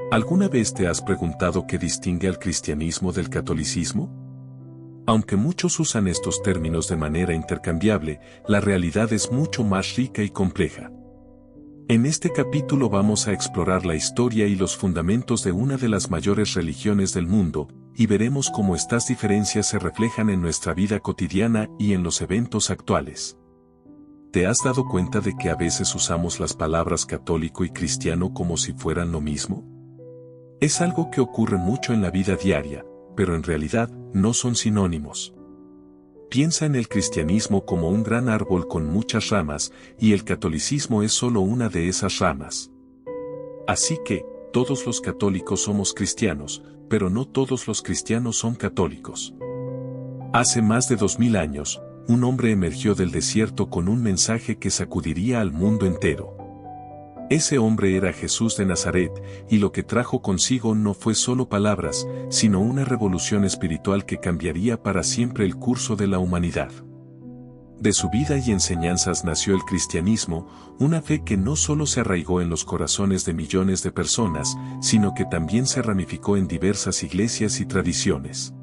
¿Alguna vez te has preguntado qué distingue al cristianismo del catolicismo? Aunque muchos usan estos términos de manera intercambiable, la realidad es mucho más rica y compleja. En este capítulo vamos a explorar la historia y los fundamentos de una de las mayores religiones del mundo, y veremos cómo estas diferencias se reflejan en nuestra vida cotidiana y en los eventos actuales. ¿Te has dado cuenta de que a veces usamos las palabras católico y cristiano como si fueran lo mismo? Es algo que ocurre mucho en la vida diaria, pero en realidad no son sinónimos. Piensa en el cristianismo como un gran árbol con muchas ramas, y el catolicismo es solo una de esas ramas. Así que, todos los católicos somos cristianos, pero no todos los cristianos son católicos. Hace más de 2000 años, un hombre emergió del desierto con un mensaje que sacudiría al mundo entero. Ese hombre era Jesús de Nazaret, y lo que trajo consigo no fue solo palabras, sino una revolución espiritual que cambiaría para siempre el curso de la humanidad. De su vida y enseñanzas nació el cristianismo, una fe que no solo se arraigó en los corazones de millones de personas, sino que también se ramificó en diversas iglesias y tradiciones.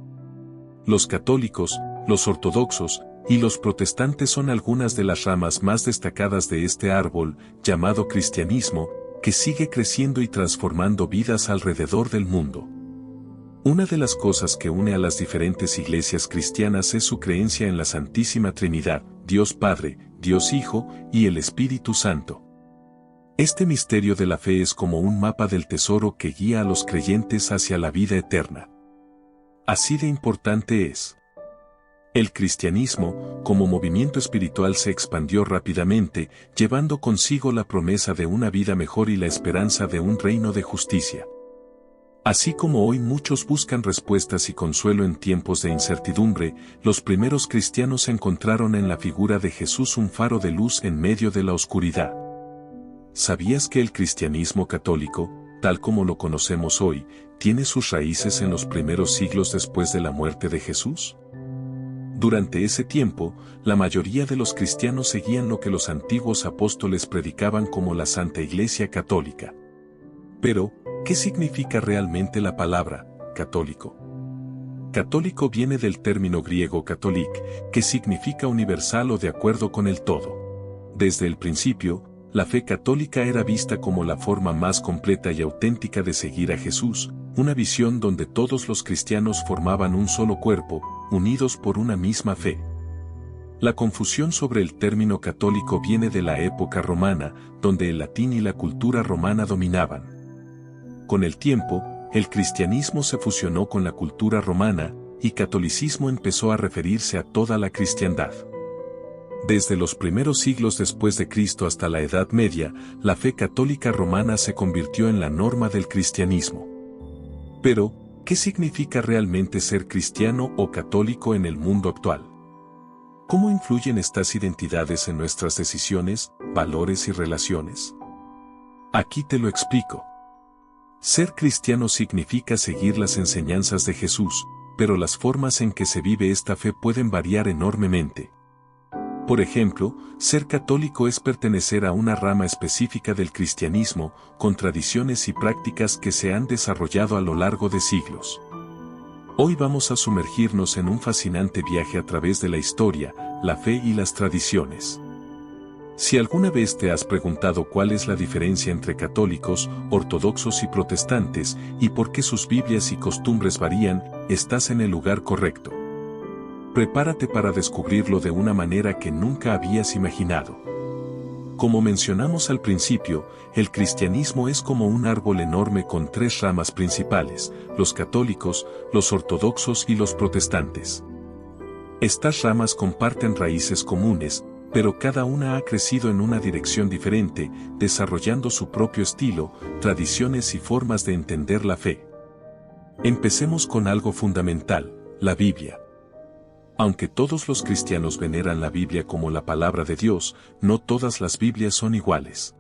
Los católicos, los ortodoxos, y los protestantes son algunas de las ramas más destacadas de este árbol, llamado cristianismo, que sigue creciendo y transformando vidas alrededor del mundo. Una de las cosas que une a las diferentes iglesias cristianas es su creencia en la Santísima Trinidad, Dios Padre, Dios Hijo y el Espíritu Santo. Este misterio de la fe es como un mapa del tesoro que guía a los creyentes hacia la vida eterna. Así de importante es. El cristianismo, como movimiento espiritual, se expandió rápidamente, llevando consigo la promesa de una vida mejor y la esperanza de un reino de justicia. Así como hoy muchos buscan respuestas y consuelo en tiempos de incertidumbre, los primeros cristianos encontraron en la figura de Jesús un faro de luz en medio de la oscuridad. ¿Sabías que el cristianismo católico, tal como lo conocemos hoy, tiene sus raíces en los primeros siglos después de la muerte de Jesús? Durante ese tiempo, la mayoría de los cristianos seguían lo que los antiguos apóstoles predicaban como la Santa Iglesia Católica. Pero, ¿qué significa realmente la palabra católico? Católico viene del término griego katolik, que significa universal o de acuerdo con el todo. Desde el principio, la fe católica era vista como la forma más completa y auténtica de seguir a Jesús, una visión donde todos los cristianos formaban un solo cuerpo, unidos por una misma fe. La confusión sobre el término católico viene de la época romana, donde el latín y la cultura romana dominaban. Con el tiempo, el cristianismo se fusionó con la cultura romana, y catolicismo empezó a referirse a toda la cristiandad. Desde los primeros siglos después de Cristo hasta la Edad Media, la fe católica romana se convirtió en la norma del cristianismo. Pero, ¿qué significa realmente ser cristiano o católico en el mundo actual? ¿Cómo influyen estas identidades en nuestras decisiones, valores y relaciones? Aquí te lo explico. Ser cristiano significa seguir las enseñanzas de Jesús, pero las formas en que se vive esta fe pueden variar enormemente. Por ejemplo, ser católico es pertenecer a una rama específica del cristianismo, con tradiciones y prácticas que se han desarrollado a lo largo de siglos. Hoy vamos a sumergirnos en un fascinante viaje a través de la historia, la fe y las tradiciones. Si alguna vez te has preguntado cuál es la diferencia entre católicos, ortodoxos y protestantes, y por qué sus Biblias y costumbres varían, estás en el lugar correcto. Prepárate para descubrirlo de una manera que nunca habías imaginado. Como mencionamos al principio, el cristianismo es como un árbol enorme con tres ramas principales: los católicos, los ortodoxos y los protestantes. Estas ramas comparten raíces comunes, pero cada una ha crecido en una dirección diferente, desarrollando su propio estilo, tradiciones y formas de entender la fe. Empecemos con algo fundamental: la Biblia. Aunque todos los cristianos veneran la Biblia como la palabra de Dios, no todas las Biblias son iguales.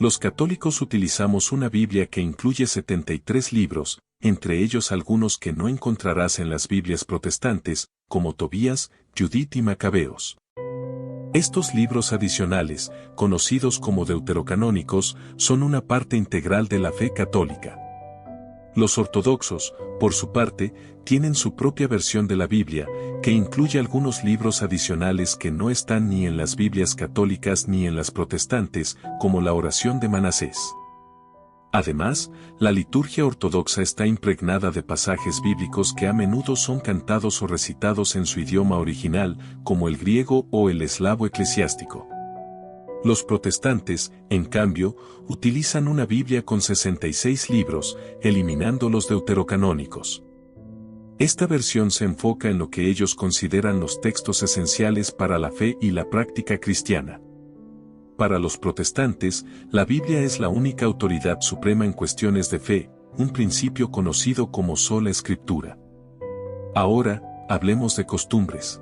Los católicos utilizamos una Biblia que incluye 73 libros, entre ellos algunos que no encontrarás en las Biblias protestantes, como Tobías, Judith y Macabeos. Estos libros adicionales, conocidos como deuterocanónicos, son una parte integral de la fe católica. Los ortodoxos, por su parte, tienen su propia versión de la Biblia, que incluye algunos libros adicionales que no están ni en las Biblias católicas ni en las protestantes, como la oración de Manasés. Además, la liturgia ortodoxa está impregnada de pasajes bíblicos que a menudo son cantados o recitados en su idioma original, como el griego o el eslavo eclesiástico. Los protestantes, en cambio, utilizan una Biblia con 66 libros, eliminando los deuterocanónicos. Esta versión se enfoca en lo que ellos consideran los textos esenciales para la fe y la práctica cristiana. Para los protestantes, la Biblia es la única autoridad suprema en cuestiones de fe, un principio conocido como sola escritura. Ahora, hablemos de costumbres.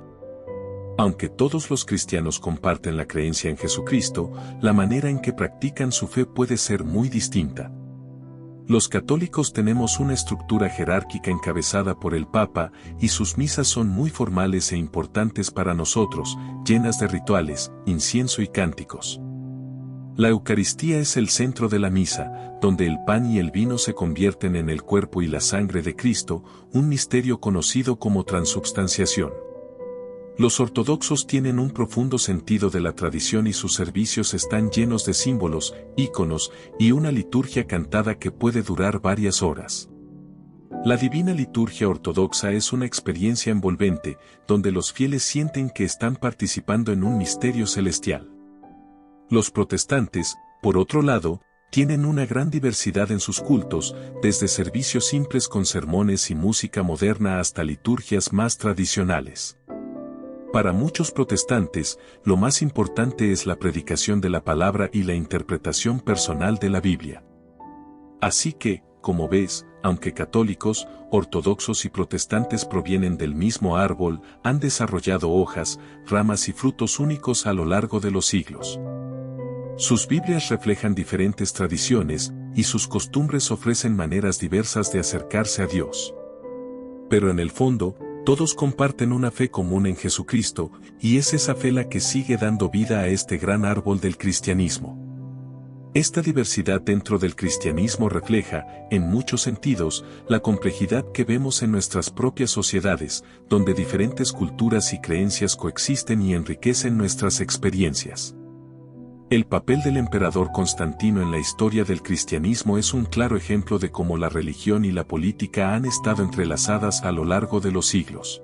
Aunque todos los cristianos comparten la creencia en Jesucristo, la manera en que practican su fe puede ser muy distinta. Los católicos tenemos una estructura jerárquica encabezada por el Papa, y sus misas son muy formales e importantes para nosotros, llenas de rituales, incienso y cánticos. La Eucaristía es el centro de la misa, donde el pan y el vino se convierten en el cuerpo y la sangre de Cristo, un misterio conocido como transubstanciación. Los ortodoxos tienen un profundo sentido de la tradición y sus servicios están llenos de símbolos, íconos y una liturgia cantada que puede durar varias horas. La divina liturgia ortodoxa es una experiencia envolvente, donde los fieles sienten que están participando en un misterio celestial. Los protestantes, por otro lado, tienen una gran diversidad en sus cultos, desde servicios simples con sermones y música moderna hasta liturgias más tradicionales. Para muchos protestantes, lo más importante es la predicación de la palabra y la interpretación personal de la Biblia. Así que, como ves, aunque católicos, ortodoxos y protestantes provienen del mismo árbol, han desarrollado hojas, ramas y frutos únicos a lo largo de los siglos. Sus Biblias reflejan diferentes tradiciones, y sus costumbres ofrecen maneras diversas de acercarse a Dios. Pero en el fondo, todos comparten una fe común en Jesucristo, y es esa fe la que sigue dando vida a este gran árbol del cristianismo. Esta diversidad dentro del cristianismo refleja, en muchos sentidos, la complejidad que vemos en nuestras propias sociedades, donde diferentes culturas y creencias coexisten y enriquecen nuestras experiencias. El papel del emperador Constantino en la historia del cristianismo es un claro ejemplo de cómo la religión y la política han estado entrelazadas a lo largo de los siglos.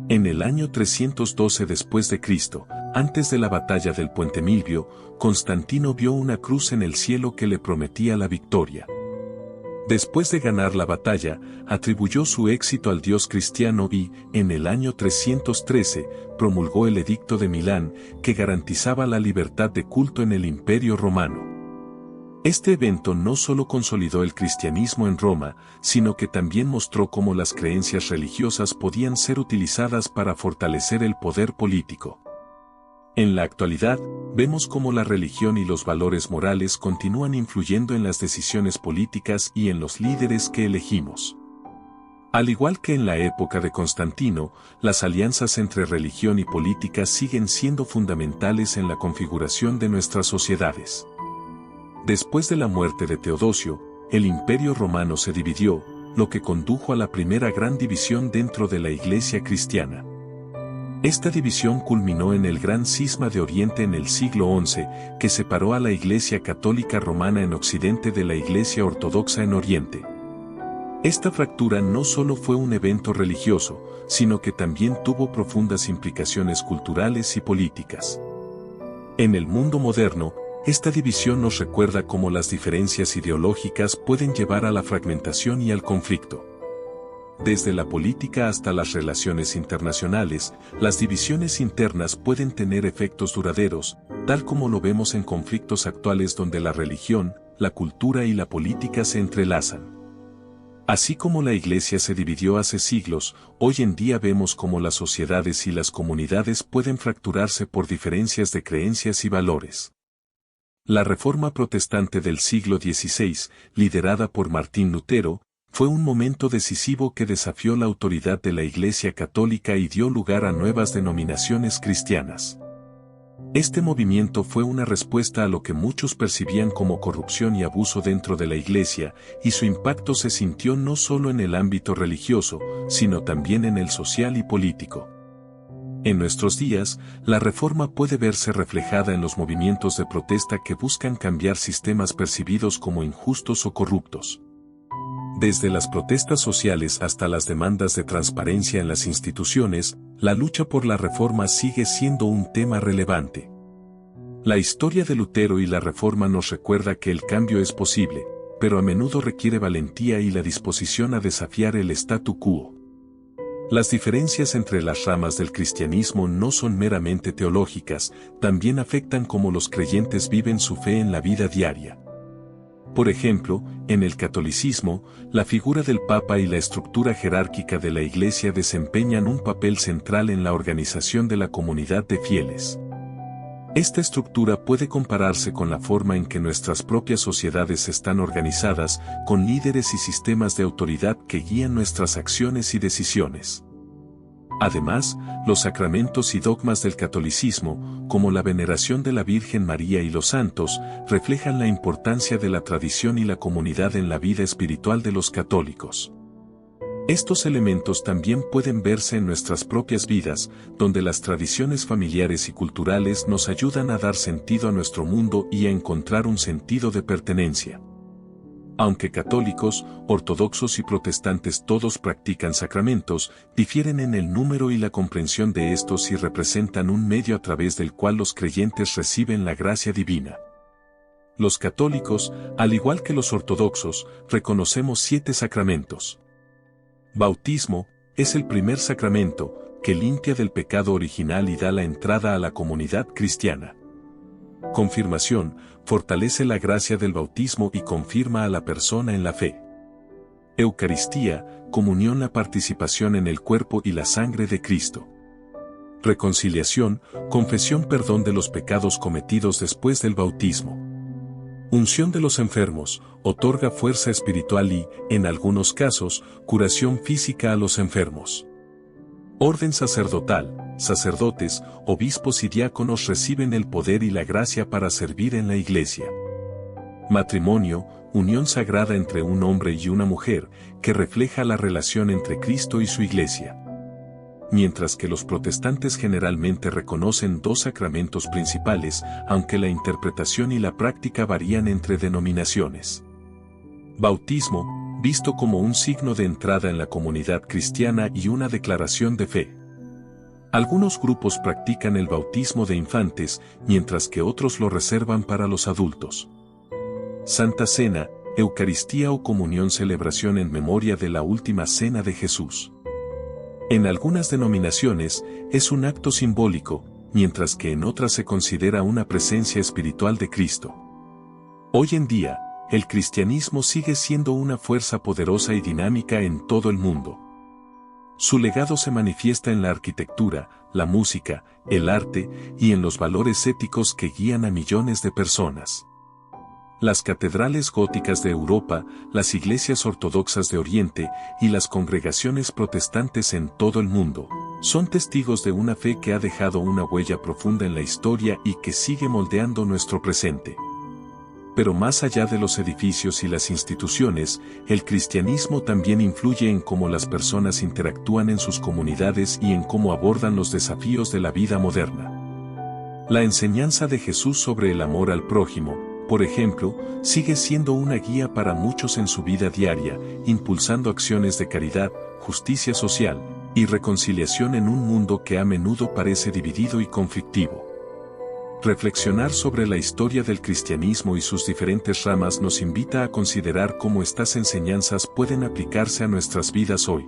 En el año 312 después de Cristo, antes de la batalla del Puente Milvio, Constantino vio una cruz en el cielo que le prometía la victoria. Después de ganar la batalla, atribuyó su éxito al dios cristiano y, en el año 313, promulgó el Edicto de Milán, que garantizaba la libertad de culto en el Imperio Romano. Este evento no solo consolidó el cristianismo en Roma, sino que también mostró cómo las creencias religiosas podían ser utilizadas para fortalecer el poder político. En la actualidad, vemos cómo la religión y los valores morales continúan influyendo en las decisiones políticas y en los líderes que elegimos. Al igual que en la época de Constantino, las alianzas entre religión y política siguen siendo fundamentales en la configuración de nuestras sociedades. Después de la muerte de Teodosio, el Imperio Romano se dividió, lo que condujo a la primera gran división dentro de la Iglesia cristiana. Esta división culminó en el Gran Cisma de Oriente en el siglo XI, que separó a la Iglesia Católica Romana en Occidente de la Iglesia Ortodoxa en Oriente. Esta fractura no solo fue un evento religioso, sino que también tuvo profundas implicaciones culturales y políticas. En el mundo moderno, esta división nos recuerda cómo las diferencias ideológicas pueden llevar a la fragmentación y al conflicto. Desde la política hasta las relaciones internacionales, las divisiones internas pueden tener efectos duraderos, tal como lo vemos en conflictos actuales donde la religión, la cultura y la política se entrelazan. Así como la Iglesia se dividió hace siglos, hoy en día vemos cómo las sociedades y las comunidades pueden fracturarse por diferencias de creencias y valores. La Reforma Protestante del siglo XVI, liderada por Martín Lutero, fue un momento decisivo que desafió la autoridad de la Iglesia Católica y dio lugar a nuevas denominaciones cristianas. Este movimiento fue una respuesta a lo que muchos percibían como corrupción y abuso dentro de la Iglesia, y su impacto se sintió no solo en el ámbito religioso, sino también en el social y político. En nuestros días, la reforma puede verse reflejada en los movimientos de protesta que buscan cambiar sistemas percibidos como injustos o corruptos. Desde las protestas sociales hasta las demandas de transparencia en las instituciones, la lucha por la reforma sigue siendo un tema relevante. La historia de Lutero y la reforma nos recuerda que el cambio es posible, pero a menudo requiere valentía y la disposición a desafiar el statu quo. Las diferencias entre las ramas del cristianismo no son meramente teológicas, también afectan cómo los creyentes viven su fe en la vida diaria. Por ejemplo, en el catolicismo, la figura del Papa y la estructura jerárquica de la Iglesia desempeñan un papel central en la organización de la comunidad de fieles. Esta estructura puede compararse con la forma en que nuestras propias sociedades están organizadas, con líderes y sistemas de autoridad que guían nuestras acciones y decisiones. Además, los sacramentos y dogmas del catolicismo, como la veneración de la Virgen María y los santos, reflejan la importancia de la tradición y la comunidad en la vida espiritual de los católicos. Estos elementos también pueden verse en nuestras propias vidas, donde las tradiciones familiares y culturales nos ayudan a dar sentido a nuestro mundo y a encontrar un sentido de pertenencia. Aunque católicos, ortodoxos y protestantes todos practican sacramentos, difieren en el número y la comprensión de estos y representan un medio a través del cual los creyentes reciben la gracia divina. Los católicos, al igual que los ortodoxos, reconocemos 7 sacramentos. Bautismo es el primer sacramento, que limpia del pecado original y da la entrada a la comunidad cristiana. Confirmación, fortalece la gracia del bautismo y confirma a la persona en la fe. Eucaristía, comunión, la participación en el cuerpo y la sangre de Cristo. Reconciliación, confesión, perdón de los pecados cometidos después del bautismo. Unción de los enfermos, otorga fuerza espiritual y, en algunos casos, curación física a los enfermos. Orden sacerdotal, sacerdotes, obispos y diáconos reciben el poder y la gracia para servir en la Iglesia. Matrimonio, unión sagrada entre un hombre y una mujer, que refleja la relación entre Cristo y su Iglesia. Mientras que los protestantes generalmente reconocen 2 sacramentos principales, aunque la interpretación y la práctica varían entre denominaciones. Bautismo, visto como un signo de entrada en la comunidad cristiana y una declaración de fe. Algunos grupos practican el bautismo de infantes, mientras que otros lo reservan para los adultos. Santa Cena, Eucaristía o comunión, celebración en memoria de la última cena de Jesús. En algunas denominaciones, es un acto simbólico, mientras que en otras se considera una presencia espiritual de Cristo. Hoy en día, el cristianismo sigue siendo una fuerza poderosa y dinámica en todo el mundo. Su legado se manifiesta en la arquitectura, la música, el arte y en los valores éticos que guían a millones de personas. Las catedrales góticas de Europa, las iglesias ortodoxas de Oriente y las congregaciones protestantes en todo el mundo, son testigos de una fe que ha dejado una huella profunda en la historia y que sigue moldeando nuestro presente. Pero más allá de los edificios y las instituciones, el cristianismo también influye en cómo las personas interactúan en sus comunidades y en cómo abordan los desafíos de la vida moderna. La enseñanza de Jesús sobre el amor al prójimo, por ejemplo, sigue siendo una guía para muchos en su vida diaria, impulsando acciones de caridad, justicia social y reconciliación en un mundo que a menudo parece dividido y conflictivo. Reflexionar sobre la historia del cristianismo y sus diferentes ramas nos invita a considerar cómo estas enseñanzas pueden aplicarse a nuestras vidas hoy.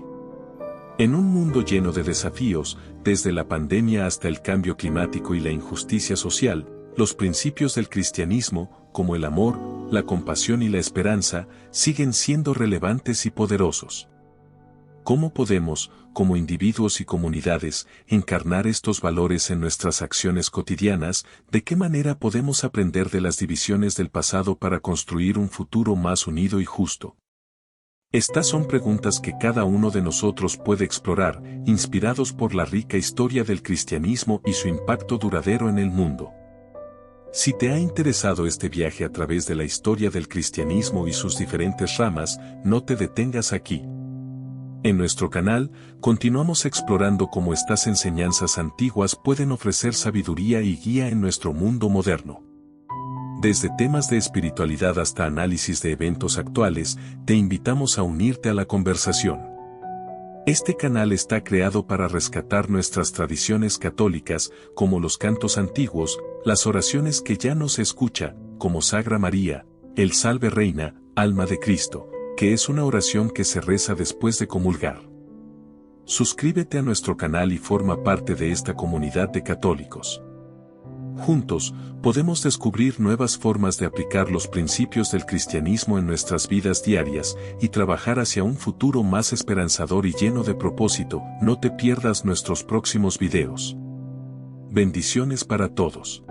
En un mundo lleno de desafíos, desde la pandemia hasta el cambio climático y la injusticia social, los principios del cristianismo, como el amor, la compasión y la esperanza, siguen siendo relevantes y poderosos. ¿Cómo podemos, como individuos y comunidades, encarnar estos valores en nuestras acciones cotidianas? ¿De qué manera podemos aprender de las divisiones del pasado para construir un futuro más unido y justo? Estas son preguntas que cada uno de nosotros puede explorar, inspirados por la rica historia del cristianismo y su impacto duradero en el mundo. Si te ha interesado este viaje a través de la historia del cristianismo y sus diferentes ramas, no te detengas aquí. En nuestro canal, continuamos explorando cómo estas enseñanzas antiguas pueden ofrecer sabiduría y guía en nuestro mundo moderno. Desde temas de espiritualidad hasta análisis de eventos actuales, te invitamos a unirte a la conversación. Este canal está creado para rescatar nuestras tradiciones católicas, como los cantos antiguos, las oraciones que ya no se escucha, como Sagra María, el Salve Reina, Alma de Cristo, que es una oración que se reza después de comulgar. Suscríbete a nuestro canal y forma parte de esta comunidad de católicos. Juntos, podemos descubrir nuevas formas de aplicar los principios del cristianismo en nuestras vidas diarias y trabajar hacia un futuro más esperanzador y lleno de propósito. No te pierdas nuestros próximos videos. Bendiciones para todos.